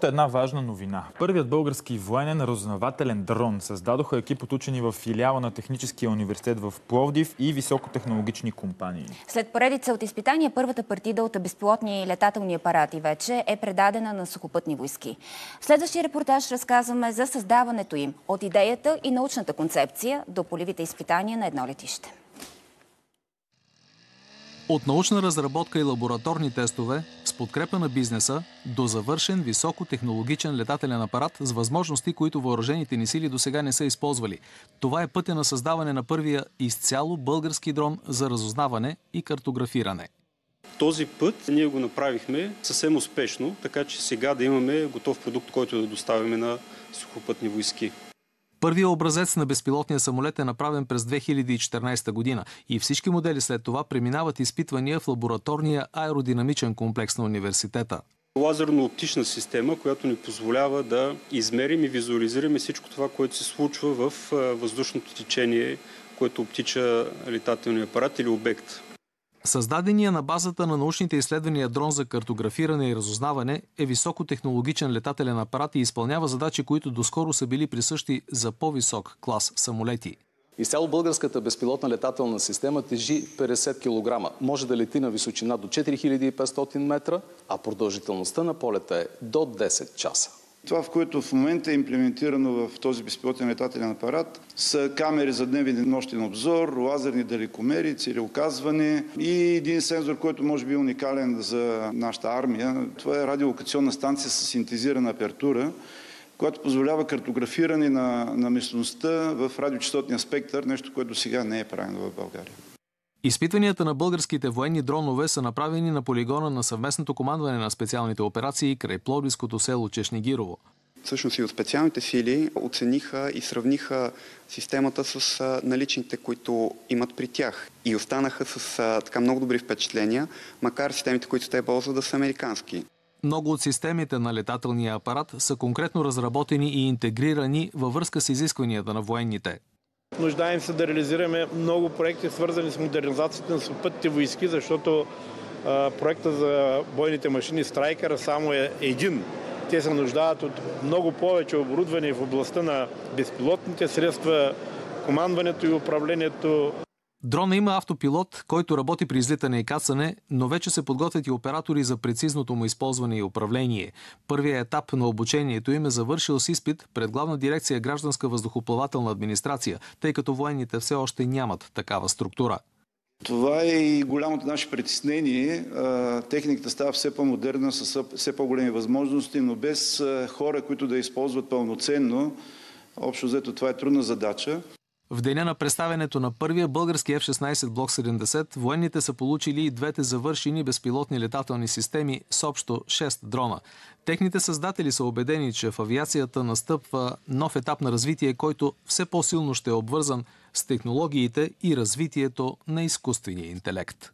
още една важна новина. Първият български военен разузнавателен дрон създадоха екип от учени в филиала на Техническия университет в Пловдив и високотехнологични компании. След поредица от изпитания, първата партида от безпилотни летателни апарати вече е предадена на сухопътни войски. В следващия репортаж разказваме за създаването им, от идеята и научната концепция до полевите изпитания на едно летище. От научна разработка и лабораторни тестове с подкрепа на бизнеса до завършен високотехнологичен летателен апарат с възможности, които въоръжените ни сили досега не са използвали. Това е пътя на създаване на първия изцяло български дрон за разузнаване и картографиране. Този път ние го направихме съвсем успешно, така че сега да имаме готов продукт, който да доставяме на сухопътни войски. Първият образец на безпилотния самолет е направен през 2014 година и всички модели след това преминават изпитвания в лабораторния аеродинамичен комплекс на университета. Лазерно-оптична система, която ни позволява да измерим и визуализираме всичко това, което се случва в въздушното течение, което обтича летателния апарат или обект. Създадения на базата на научните изследвания дрон за картографиране и разузнаване е високотехнологичен летателен апарат и изпълнява задачи, които доскоро са били присъщи за по-висок клас самолети. Изцяло българската безпилотна летателна система тежи 50 кг. Може да лети на височина до 4500 метра, а продължителността на полета е до 10 часа. Това, в което в момента е имплементирано в този безпилотен летателен апарат, са камери за дневен и нощен обзор, лазерни далекомери, целеуказване и един сензор, който може би е уникален за нашата армия. Това е радиолокационна станция с синтезирана апертура, която позволява картографиране на местността в радиочестотния спектър, нещо, което сега не е правено в България. Изпитванията на българските военни дронове са направени на полигона на съвместното командване на специалните операции край пловдивското село Чешнегирово. Всъщност и от специалните сили оцениха и сравниха системата с наличните, които имат при тях. И останаха с така много добри впечатления, макар системите, които те ползват, да са американски. Много от системите на летателния апарат са конкретно разработени и интегрирани във връзка с изискванията на военните. Нуждаем се да реализираме много проекти, свързани с модернизацията на сухопътните войски, защото проекта за бойните машини Страйкър само е един. Те се нуждаят от много повече оборудване в областта на безпилотните средства, командването и управлението. Дрона има автопилот, който работи при излитане и кацане, но вече се подготвят и оператори за прецизното му използване и управление. Първият етап на обучението им е завършил с изпит пред Главна дирекция Гражданска въздухоплавателна администрация, тъй като военните все още нямат такава структура. Това е и голямото наше притеснение. Техниката става все по-модерна, с все по-големи възможности, но без хора, които да използват пълноценно. Общо взето това е трудна задача. В деня на представянето на първия български F-16 Block 70, военните са получили и двете завършени безпилотни летателни системи с общо 6 дрона. Техните създатели са убедени, че в авиацията настъпва нов етап на развитие, който все по-силно ще е обвързан с технологиите и развитието на изкуствения интелект.